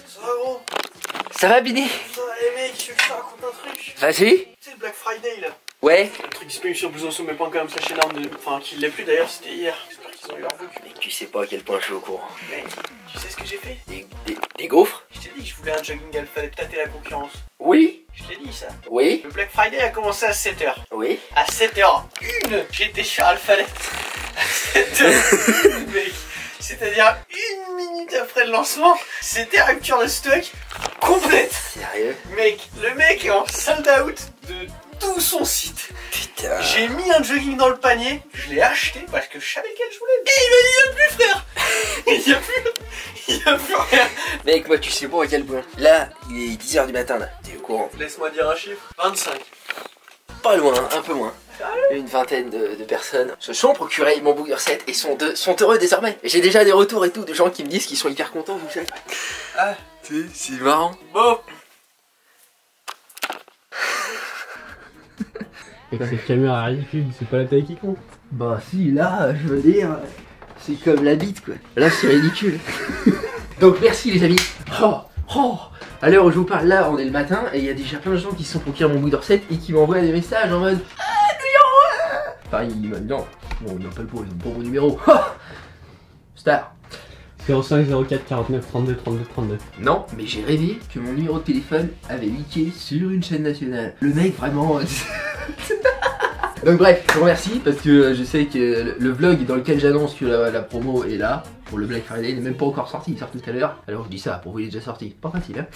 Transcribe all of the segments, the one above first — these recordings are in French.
Ça va gros? Ça va Bini? Putain, les mecs, je te raconte un truc. Vas-y. Tu sais le Black Friday là? Ouais. Le truc disponible sur blouson-sommet.com, slash énorme de... Enfin, qui l'est plus d'ailleurs, c'était hier. J'espère qu'ils ont eu leur boucle. Mais tu sais pas à quel point je suis au courant. Mec, tu sais ce que j'ai fait? Des gaufres? Je t'ai dit que je voulais un jogging alpha, fallait tâter la concurrence. Oui. Je t'ai dit ça. Oui. Le Black Friday a commencé à 7h. Oui. À 7h01, j'étais sur Alphalet. À 7h01, mec. C'est-à-dire 1 minute après le lancement, c'était rupture de stock complète. Sérieux? Mec, le mec est en sold out de tout son site. Putain. J'ai mis un jogging dans le panier, je l'ai acheté parce que je savais lequel je voulais. Et il m'a dit il y a plus frère. Il y a plus rien. Mec, moi tu sais pas à quel point. Là, il est 10h du matin là. T'es au courant? Laisse-moi dire un chiffre. 25. Pas loin, un peu moins. Une vingtaine de personnes se sont procurés mon Booker 7 et sont heureux désormais. J'ai déjà des retours et tout de gens qui me disent qu'ils sont hyper contents, vous savez. Ah, C'est marrant. bon. Et quand cette caméra ridicule, c'est pas la taille qui compte. Bah si, là, je veux dire, c'est comme la bite quoi. Là c'est ridicule. Donc merci les amis. À l'heure où je vous parle là, on est le matin et il y a déjà plein de gens qui se sont procurés mon Booker 7 et qui m'envoient des messages en mode enfin ils m'ont non, bon ils m'appellent pas, ils ont pas mon numéro. Star. 05 04 49 32 32 32. Non, mais j'ai rêvé que mon numéro de téléphone avait leaké sur une chaîne nationale. Le mec vraiment... Donc bref, je vous remercie parce que je sais que le vlog dans lequel j'annonce que la promo est là pour le Black Friday n'est même pas encore sorti, il sort tout à l'heure. Alors je dis ça, pour vous il est déjà sorti, pas facile hein.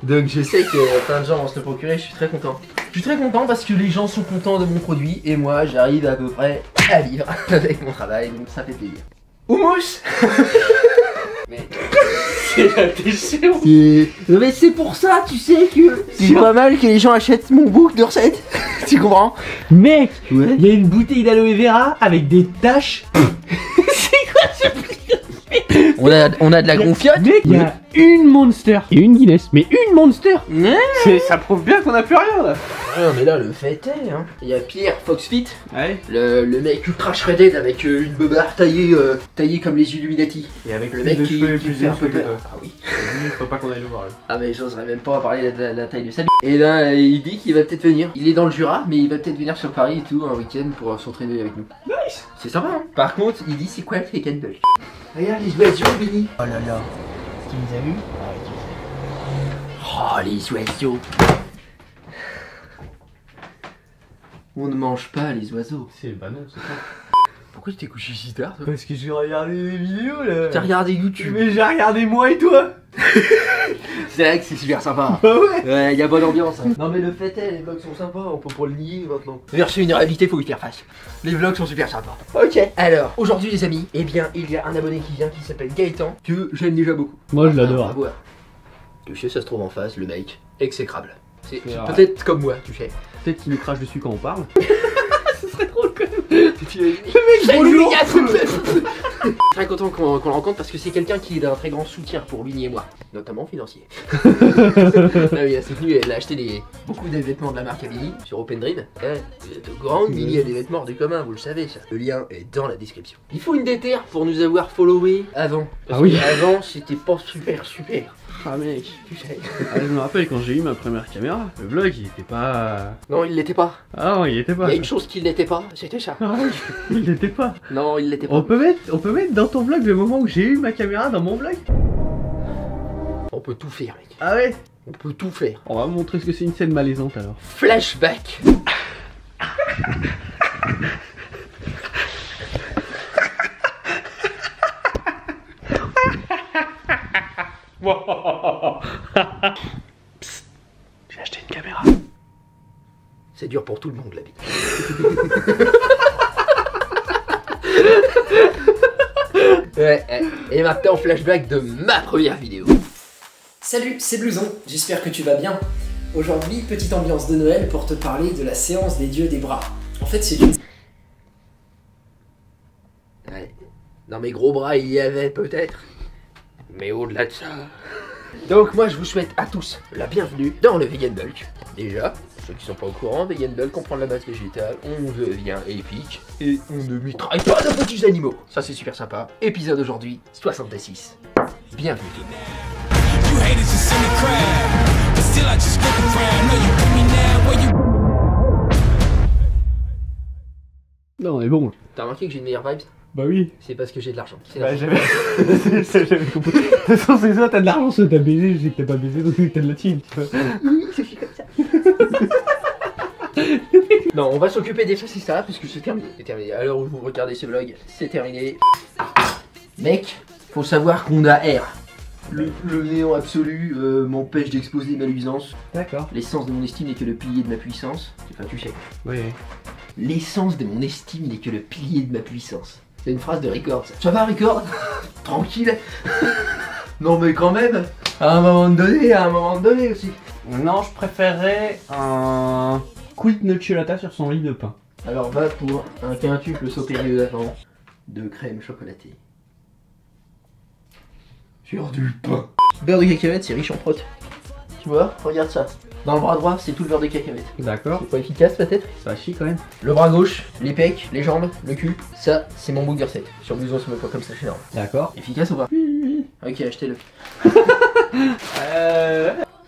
Donc je sais que plein de gens vont se le procurer, je suis très content. Je suis très content parce que les gens sont contents de mon produit et moi j'arrive à peu près à vivre avec mon travail, donc ça fait plaisir. Oumous. Mais C'est la décision. non mais c'est pour ça, tu sais que c'est pas mal que les gens achètent mon book de recettes. Tu comprends? Mec, Ouais. il y a une bouteille d'aloe vera avec des taches. C'est quoi ce truc? On a de la gonfiote. Mec, il y a une Monster et une Guinness, mais une Monster. Ouais. Ça prouve bien qu'on a plus rien là. Non mais là le fait est hein. Il y a Pierre Foxfit, Ouais. le mec ultra shredded avec une beubare taillée comme les Illuminati. Et avec le mec qui fait un peu peur. Ah oui. Faut pas qu'on aille le voir là. Ah mais j'oserais même pas parler de la taille de sa bite. Et là il dit qu'il va peut-être venir. Il est dans le Jura mais il va peut-être venir sur Paris et tout un week-end pour s'entraîner avec nous. Nice. C'est sympa hein. Par contre il dit c'est quoi le fake and bulk? Regarde les oiseaux Billy. Oh là là. Est-ce qu'il les a vus? Oh les oiseaux. On ne mange pas les oiseaux. C'est bah non, c'est pas. Pourquoi tu t'es couché si tard toi? Parce que j'ai regardé des vidéos là. T'as regardé YouTube? Mais j'ai regardé moi et toi. C'est vrai que c'est super sympa. Bah ouais. Ouais, y a bonne ambiance. Hein. Non mais le fait est, les vlogs sont sympas, on peut pas le nier maintenant. D'ailleurs c'est une réalité, faut y faire face. Les vlogs sont super sympas. Ok, alors aujourd'hui les amis, eh bien il y a un abonné qui vient qui s'appelle Gaëtan, que j'aime déjà beaucoup. Moi je l'adore. Bravo. Tu sais, ça se trouve en face, le mec, exécrable. C'est C'est vrai. peut-être comme moi, tu sais. Peut-être qu'il nous crache dessus quand on parle. Ce serait drôle quand même. Le mec, bonjour. Très content qu'on le rencontre parce que c'est quelqu'un qui est d'un très grand soutien pour Winnie et moi, notamment financier. Ah oui, il a soutenu, elle a acheté beaucoup des vêtements de la marque Winnie sur Open Dream. Vous êtes au grand, Winnie a des vêtements hors du commun, vous le savez ça. Le lien est dans la description. Il faut une déterre pour nous avoir followé avant. Parce Ah oui. que avant c'était pas super. Ah mec. Tu sais. Ah, je me rappelle quand j'ai eu ma première caméra, le vlog il était pas. Non, il l'était pas. Ah non, il était Il pas. y a une chose qui l'était pas, c'était ça. Ah, il l'était pas. Non, il l'était pas. On peut mettre dans ton vlog le moment où j'ai eu ma caméra dans mon vlog. On peut tout faire, mec. Ah ouais. On peut tout faire. On va montrer ce que c'est une scène malaisante alors. Flashback. Psst, j'ai acheté une caméra. C'est dur pour tout le monde la vie. Ouais, et maintenant flashback de ma première vidéo. Salut, c'est Blouson, j'espère que tu vas bien. Aujourd'hui, petite ambiance de Noël pour te parler de la séance des dieux des bras. En fait, c'est une... Ouais. Dans mes gros bras, il y avait peut-être. Mais au-delà de ça... Donc moi je vous souhaite à tous la bienvenue dans le Vegan Bulk. Déjà, ceux qui sont pas au courant, Vegan Bulk, on prend de la base végétale, on devient épique et on ne mitraille pas de petits animaux. Ça c'est super sympa. Épisode aujourd'hui 66. Bienvenue. Non, on est bon. T'as remarqué que j'ai une meilleure vibe? Bah oui. C'est parce que j'ai de l'argent. Bah j'avais compris. De toute façon c'est ça, t'as de l'argent, soit t'as baisé, je sais que t'as pas baisé, donc t'as de la thune, tu vois. Non, on va s'occuper d'effacer ça parce que c'est terminé. C'est terminé. À l'heure où vous regardez ce vlog, c'est terminé. Mec, faut savoir qu'on a R. Le néant absolu m'empêche d'exposer ma luisance. D'accord. L'essence de mon estime n'est que le pilier de ma puissance. Enfin, tu sais. Oui. L'essence de mon estime n'est que le pilier de ma puissance. C'est une phrase de Record, ça. Ça va, Record? Tranquille. Non, mais quand même, à un moment donné aussi. Non, je préférerais un quick nocciolata sur son lit de pain. Alors, va pour un quintuple saupérieux d'avant de crème chocolatée. Sur du pain. Beurre de cacahuète, c'est riche en protéines. Tu vois, regarde ça. Dans le bras droit, c'est tout le beurre de cacahuète. D'accord. C'est pas efficace peut-être? Ça chie quand même. Le bras gauche, les pecs, les jambes, le cul, ça c'est mon booger set. Sur blouson, c'est pas comme ça chez Norme. D'accord. Efficace ou pas? Oui. Ok, achetez-le.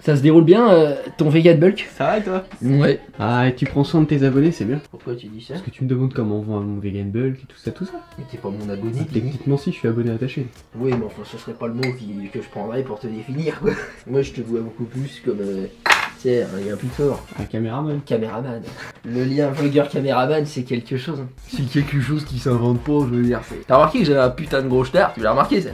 Ça se déroule bien ton vegan bulk? Ça va et toi? Ouais. Ah, et tu prends soin de tes abonnés, c'est bien. Pourquoi tu dis ça? Parce que tu me demandes comment on vend mon vegan bulk et tout ça, tout ça. Mais t'es pas mon abonné, Ah, techniquement si, je suis abonné à ta chaîne. Oui, mais enfin, ce serait pas le mot que je prendrais pour te définir, quoi. Moi, je te vois beaucoup plus comme, tu sais, un lien plus fort. Un caméraman. Caméraman. Le lien vlogger-caméraman, c'est quelque chose. Hein. C'est quelque chose qui s'invente pas, je veux dire. T'as remarqué que j'avais un putain de gros star? Tu l'as remarqué, ça?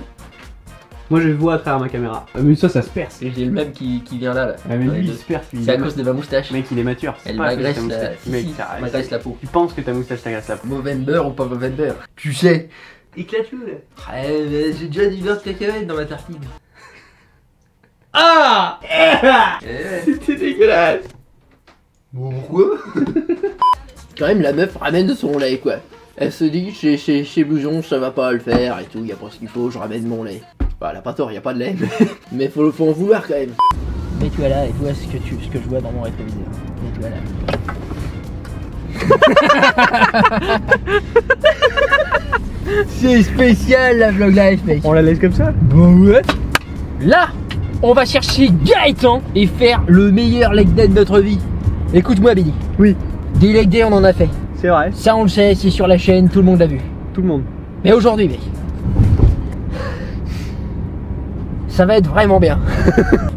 Moi je vois à travers ma caméra. Ah, mais ça se perce. J'ai le même qui vient là. Ah, mais Dans les lui deux. il se perce. C'est à cause de ma moustache. Mec, il est mature. Elle pas à cause de m'agresse ta la... moustache. Si, Mec, si, ça m'agresse la peau. Tu penses que ta moustache t'agresse la peau? Mauvais beurre ou pas mauvais beurre? Tu sais. Éclate-le là. Ouais, j'ai déjà du beurre de cacahuète dans ma tartine. Ah Eh. C'était dégueulasse. Bon, pourquoi? Quand même, la meuf ramène son lait, quoi. Elle se dit, chez Blouson, ça va pas le faire et tout, y a pas ce qu'il faut, je ramène mon lait. Bah, elle a pas tort, y a pas de lait, mais faut en vouloir quand même. Mets-toi là et vois ce que je vois dans mon rétroviseur. Mets-toi là. C'est spécial la vlog life, mec. On la laisse comme ça? Bon, ouais. Là, on va chercher Gaëtan et faire le meilleur leg day de notre vie. Écoute-moi, Benny. Oui. Des leg day, on en a fait. C'est vrai. Ça, on le sait, c'est sur la chaîne, tout le monde l'a vu. Tout le monde. Mais aujourd'hui, mec, ça va être vraiment bien.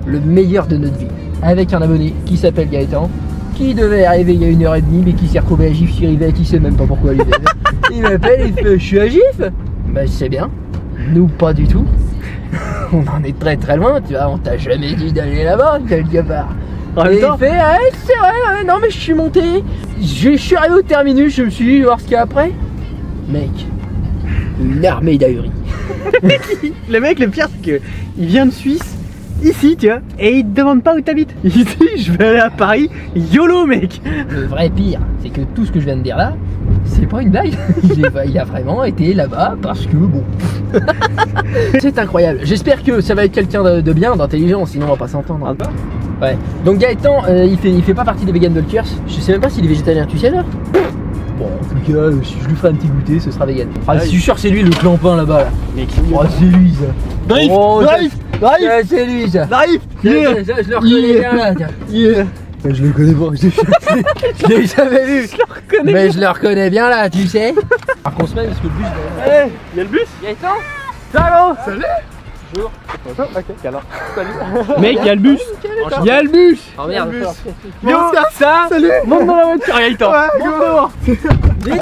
Le meilleur de notre vie. Avec un abonné qui s'appelle Gaëtan, qui devait arriver il y a 1h30, mais qui s'est retrouvé à GIF sur Rivet, qui sait même pas pourquoi lui. Il m'appelle, il fait, je suis à GIF. Bah, c'est bien. Nous, pas du tout. On en est très très loin, tu vois, on t'a jamais dit d'aller là-bas, quelque part. En Et même temps, il fait, ah, c'est vrai, ouais, non mais je suis monté, je suis arrivé au terminus, je me suis dit voir ce qu'il y a après. Mec, une armée d'ahuris. le mec, le pire, c'est que il vient de Suisse, ici, tu vois, et il te demande pas où t'habites. Il dit, je vais aller à Paris, YOLO, mec. Le vrai pire, c'est que tout ce que je viens de dire là, c'est pas une blague. Il a vraiment été là-bas parce que bon. C'est incroyable. J'espère que ça va être quelqu'un de bien, d'intelligent, sinon on va pas s'entendre. Ouais. Donc Gaëtan, il fait pas partie des vegan bulkers. Je sais même pas s'il est végétalien, tu sais là. Bon, en tout cas, si je lui ferai un petit goûter, ce sera vegan. Ah, je suis sûr que c'est lui le clampin là-bas là. Mec, Oh, c'est lui ça. Drift, Oh, drift, drift, Ouais, c'est lui ça. drift. Je le reconnais bien là. Tiens. Yeah. Je le connais pas, je l'ai jamais vu. Mais je le reconnais bien là, tu sais. Par contre, parce que le bus. Eh, y'a le bus? Gaëtan, ciao. Salut. Bonjour. Ok, alors. Salut. Mec, y'a le bus. Y'a le bus. Oh merde. Yo, ça. Salut. Monte dans la voiture, Gaëtan. Monte devant.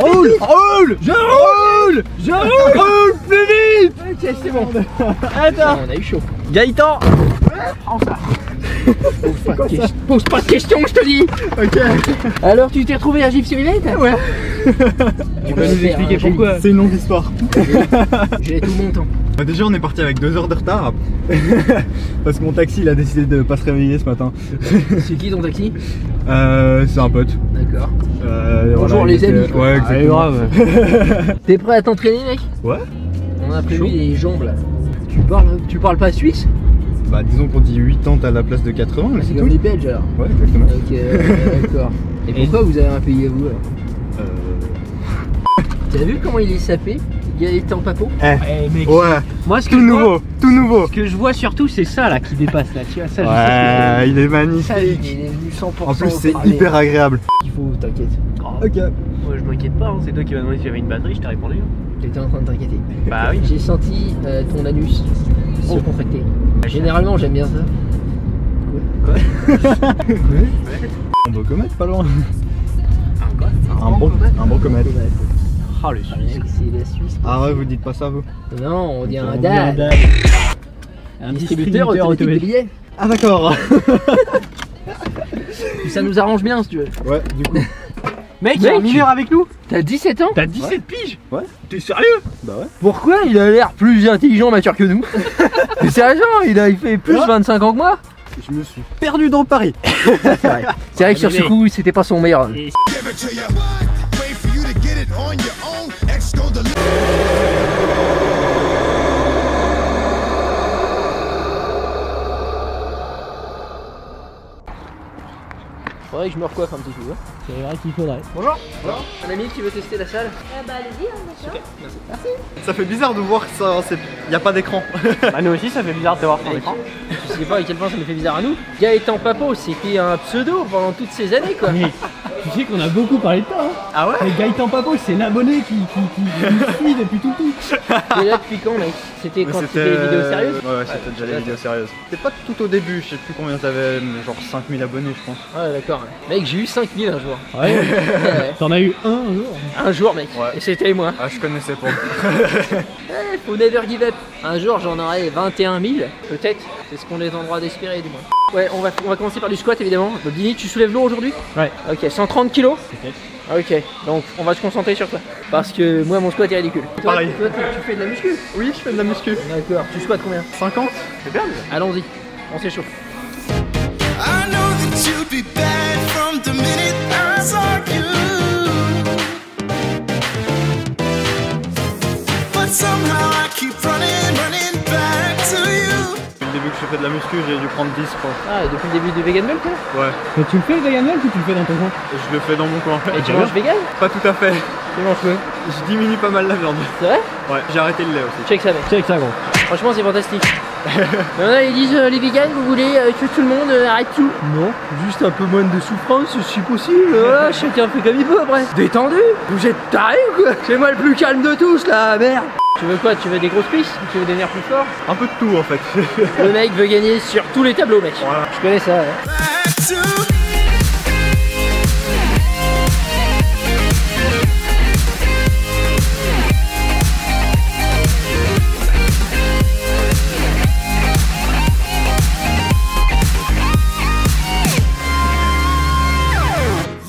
Roule, roule. Je roule. Je roule plus vite. Ok, c'est bon. Attends. On a eu chaud. Gaëtan. Prends ça. Pose pas de questions, je te dis. Ok. Alors, tu t'es retrouvé à Gif-sur-Yvette? Ouais. Tu vas nous expliquer pourquoi. C'est une longue histoire. J'ai tout mon temps. Déjà on est parti avec 2 heures de retard parce que mon taxi il a décidé de pas se réveiller ce matin. C'est qui ton taxi? C'est un pote. D'accord. Bonjour Bonjour les amis. Ouais, exactement. grave. T'es prêt à t'entraîner, mec? Ouais. On a prévu Chaud. des jambes là. Tu parles pas suisse? Bah disons qu'on dit 80 à la place de 80, mais C'est c'est comme tout. les Belges alors. Ouais, exactement. Ok, d'accord. Et pourquoi vous avez un pays à vous alors? T'as vu comment il est sapé? Gaëtan Papo? Eh mec, Ouais, moi ce que tout je vois, nouveau, tout nouveau. ce que je vois surtout c'est ça là qui dépasse là, tu vois ça je sais Ouais, il est Ça, magnifique. il est venu 100%. En plus, c'est au hyper agréable. Il faut, t'inquiète. Ok. Moi je m'inquiète pas, hein. C'est toi qui m'as demandé si j'avais une batterie, je t'ai répondu. J'étais en train de t'inquiéter. Bah oui. J'ai senti ton anus se contracter. Généralement, j'aime bien ça. Un beau comète, pas loin. Un quoi? Un bon comète. Ah le Ah, mec, c'est la Suisse. Ah ouais, vous dites pas ça vous? Non, on dit un On dit DAD. Un Distributeur automatique de billets. Ah d'accord. Ça nous arrange bien si tu veux. Ouais, du coup. Mec, il y a un mineur avec nous. T'as 17 ans? T'as 17 piges. Ouais. T'es sérieux? Bah ouais. Pourquoi il a l'air plus intelligent, mature que nous? Mais sérieusement, il fait plus 25 ans que moi. Je me suis perdu dans Paris. C'est vrai. C'est vrai que sur ce coup, c'était pas son meilleur. Et Faudrait que je me recoiffe un petit peu. c'est vrai qu'il faudrait. Bonjour. Un ami qui veut tester la salle? Bah allez-y, hein, d'accord. Ça fait bizarre de voir que ça, y a pas d'écran. Bah nous aussi ça fait bizarre de te voir sur Mec, l'écran. je sais pas à quel point ça me fait bizarre à nous. Gaëtan Papo, c'était un pseudo pendant toutes ces années quoi. Mais tu sais qu'on a beaucoup parlé de toi hein. Ah ouais? Mais Gaëtan Papo c'est l'abonné qui nous suit depuis tout le temps. T'es là depuis quand mec? C'était quand c'était les vidéos sérieuses? Ouais, c'était déjà les vidéos sérieuses. C'était pas tout au début, je sais plus combien t'avais, mais genre 5000 abonnés je pense. Ouais d'accord. Mec, j'ai eu 5000 un jour. Ouais. Ouais. T'en as eu un jour. Un jour mec. Ouais. Et c'était moi. Ah, je connaissais pas. Faut never give up. Un jour j'en aurai 21 000. Peut-être. C'est ce qu'on est en droit d'espérer du moins. Ouais, on va commencer par du squat évidemment. Donc Dini, tu soulèves lourd aujourd'hui? Ouais. Ok, 130 kilos? Peut-être. Ok, donc on va se concentrer sur toi. Parce que moi mon squat est ridicule. Toi, Pareil. Toi, tu fais de la muscu? Oui, je fais de la muscu. D'accord. Tu squattes combien? 50? C'est bien. Allons-y. On s'échauffe. I know that you'd be bad from the minute I saw you. But somehow I keep running back to you. Depuis le début que je fais de la muscu, j'ai dû prendre 10 quoi. Ah, et depuis le début du vegan milk là? Ouais. Mais tu le fais le vegan milk ou tu le fais dans ton coin? Et je le fais dans mon coin. Et tu manges vegan? Pas tout à fait. Tu manges quoi? Je diminue pas mal la viande. C'est vrai? Ouais, j'ai arrêté le lait aussi. Check ça mec. Check ça gros. Franchement c'est fantastique. Il y en a ils disent les vegans vous voulez que tout le monde arrête tout? Non, juste un peu moins de souffrance si possible, voilà, chacun fait comme il peut après. Détendu. Vous êtes tarés ou quoi? C'est moi le plus calme de tous là, merde. Tu veux quoi? Tu veux des grosses pistes? Tu veux devenir plus fort? Un peu de tout en fait. Le mec veut gagner sur tous les tableaux mec. Voilà. Je connais ça. Back to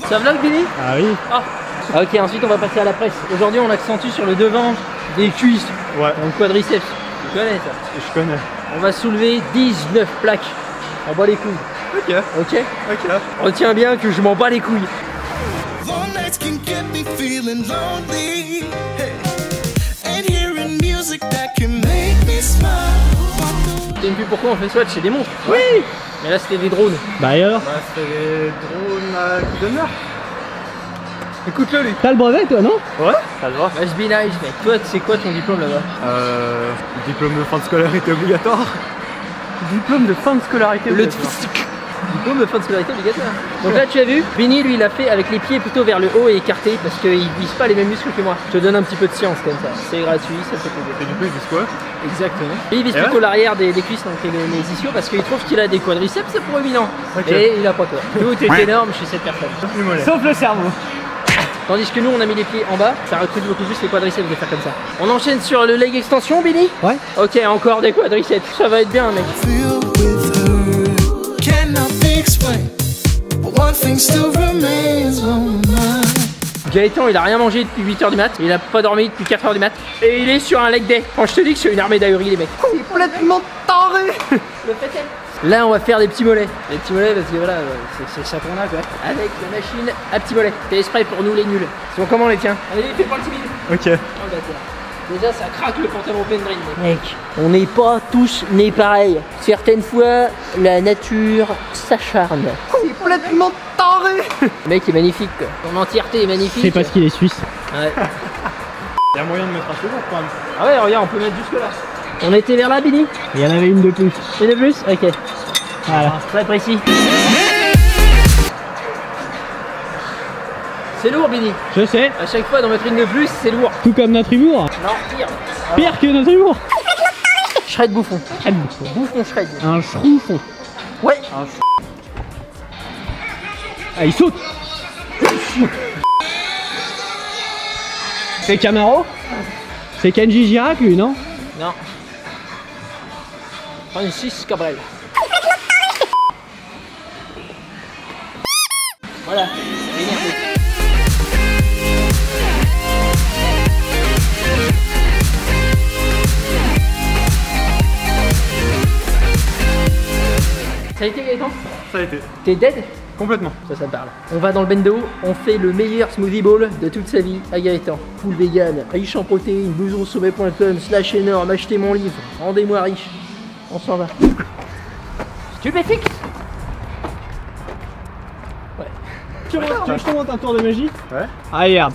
Ça vlog Billy? Ah oui. Ah. Ok, ensuite on va passer à la presse. Aujourd'hui on accentue sur le devant des cuisses, Ouais, donc quadriceps. Tu connais ça? je connais. On va soulever 19 plaques. On bat les couilles. Ok, Ok? ok. Retiens bien que je m'en bats les couilles. long nights can get me feeling lonely. Hey. And hearing music that can make me smile. T'as une vue pourquoi on fait squat chez des monstres? Oui! Mais là c'était des drones. Bah ailleurs. Bah, c'était des drones à coup d'honneur. Écoute-le lui. T'as le brevet toi non? Ouais, ça le voit. Must be nice mec. Toi c'est quoi ton diplôme là-bas? Diplôme de fin de scolarité obligatoire. Diplôme de fin de scolarité. Le diplôme de fin de scolarité obligatoire. Donc là tu as vu, Vinny lui il a fait avec les pieds plutôt vers le haut et écarté parce qu'il vise pas les mêmes muscles que moi. Je te donne un petit peu de science comme ça. C'est gratuit, ça fait plaisir. Et du coup, ils disent quoi? Exactement. Et il vise Et plutôt ouais. l'arrière des cuisses, donc les ischios, parce qu'il trouve qu'il a des quadriceps proéminents. Ok. Et il a pas toi. Tout est énorme chez cette personne. Plus mollet. Sauf le cerveau. Tandis que nous on a mis les pieds en bas, ça recrute beaucoup plus les quadriceps de faire comme ça. On enchaîne sur le leg extension, Billy? Ouais. Ok, encore des quadriceps. Ça va être bien, mec. Feel with her cannot be explained. But one thing still remains on my mind. Gaëtan il a rien mangé depuis 8h du mat, il a pas dormi depuis 4h du mat et il est sur un leg day. Quand je te dis que c'est une armée d'ahuris les mecs. Complètement taré. Le fait là on va faire des petits mollets. Des petits mollets parce que voilà, c'est ça qu'on a quoi. Avec la machine à petits mollets. T'es spray pour nous les nuls. Ils sont comment les tiens? Allez, fais pas le timide. Ok. Oh, bâtard. Déjà, ça craque le pantalon Pendrin. Mec, on n'est pas tous nés pareils. Certaines fois, la nature s'acharne. Complètement taré. Le mec est magnifique, quoi. Son entièreté est magnifique. C'est parce qu'il est suisse. Ouais. Il y a moyen de mettre un seconde quand même. Ah ouais, regarde, on peut mettre jusque là. On était vers là, Billy? Il y en avait une de plus. Une de plus? Ok. Voilà. Très précis. C'est lourd, Billy. Je sais, À chaque fois d'en mettre une de plus, c'est lourd. tout comme notre humour. Non, pire. Pire que notre humour. Shred bouffon. Un Bouffon shred. schroufon. Ouais. Ah, il saute. C'est Camaro? C'est Kenji Girac, lui, non? Non. Francis Cabrel. Voilà. Énervé. Ça a été, Gaëtan? Ça a été. T'es dead? Complètement. Ça me parle. On va dans le bendo, on fait le meilleur smoothie bowl de toute sa vie à Gaëtan. Full vegan, riche en protéines, blousonsommet.com/énorme, achetez mon livre, rendez-moi riche. On s'en va. Stupéfixe. Ouais. Tu veux que je te montre un tour de magie? Ouais. Ah, regarde.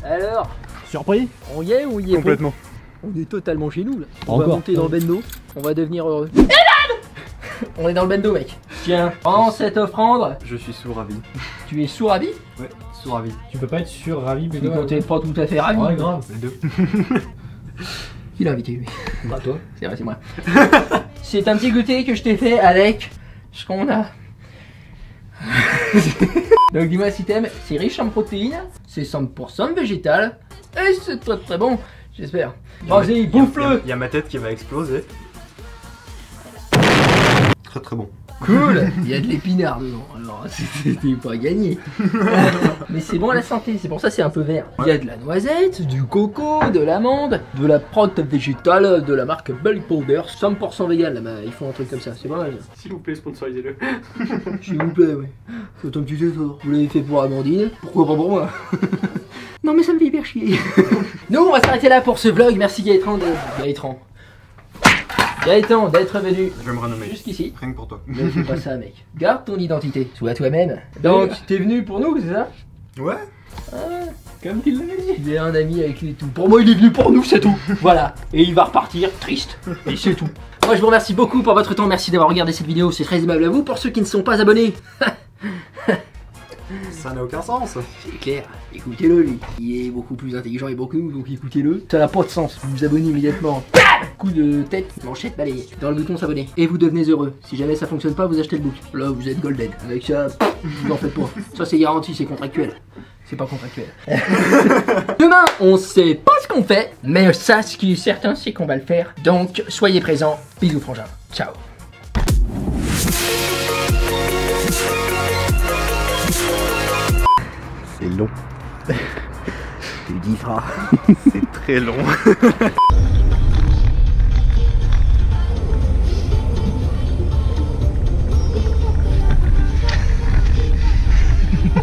Alors, Surpris? on y est ou on y est Complètement. pas? On est totalement chez nous là. Pas On va encore. monter dans le bendo, on va devenir heureux. On est dans le bendo, mec. Tiens, prends cette offrande. Je suis sous ravi. Tu es sourd à vie? Ouais, sous ravi. Tu peux pas être sûr, ravi, mais Quand t'es pas tout à fait ravi. Ouais, grave. Les deux. Qui l'a invité lui? Bah, toi. C'est vrai, c'est moi. C'est un petit goûter que je t'ai fait avec ce qu'on a. Donc dis-moi si t'aimes, c'est riche en protéines, c'est 100% végétal, et c'est très très bon, j'espère. Vas-y, bouffe-le! Il y a ma tête qui va exploser. Très très bon. Cool! Il y a de l'épinard dedans, alors c'était pas gagné. Mais c'est bon à la santé, c'est pour ça c'est un peu vert. Il y a de la noisette, du coco, de l'amande, de la prot végétale de la marque Bulk Powder, 100% vegan là-bas, ils font un truc comme ça, c'est pas mal. S'il vous plaît, sponsorisez-le. S'il vous plaît, oui. C'est un petit effort. Vous l'avez fait pour Amandine, pourquoi pas pour moi? Non mais ça me fait hyper chier. Nous on va s'arrêter là pour ce vlog, merci Gaëtan d'être venu Je vais me renommer. jusqu'ici. Rien que pour toi. Ne fais pas ça mec, garde ton identité, sois toi-même. Donc t'es venu pour nous, c'est ça? Ouais. Comme il l'avait dit. Il est un ami avec lui et tout. Pour moi il est venu pour nous, c'est tout. Voilà, et il va repartir triste, et c'est tout. Moi je vous remercie beaucoup pour votre temps, merci d'avoir regardé cette vidéo, c'est très aimable à vous. Pour ceux qui ne sont pas abonnés, Ça n'a aucun sens. c'est clair, écoutez-le lui. Il est beaucoup plus intelligent et beaucoup, donc écoutez-le. Ça n'a pas de sens, vous vous abonnez immédiatement. Coup de tête, manchette balayée, dans le bouton s'abonner. Et vous devenez heureux. Si jamais ça fonctionne pas, vous achetez le book. Là vous êtes golden. Avec ça, vous en faites pas. Ça c'est garanti, c'est contractuel. C'est pas contractuel. Demain, on sait pas ce qu'on fait, mais ça, ce qui est certain, c'est qu'on va le faire. Donc, soyez présents. Bisous frangin. Ciao. C'est long. Tu dis, frère. C'est très long.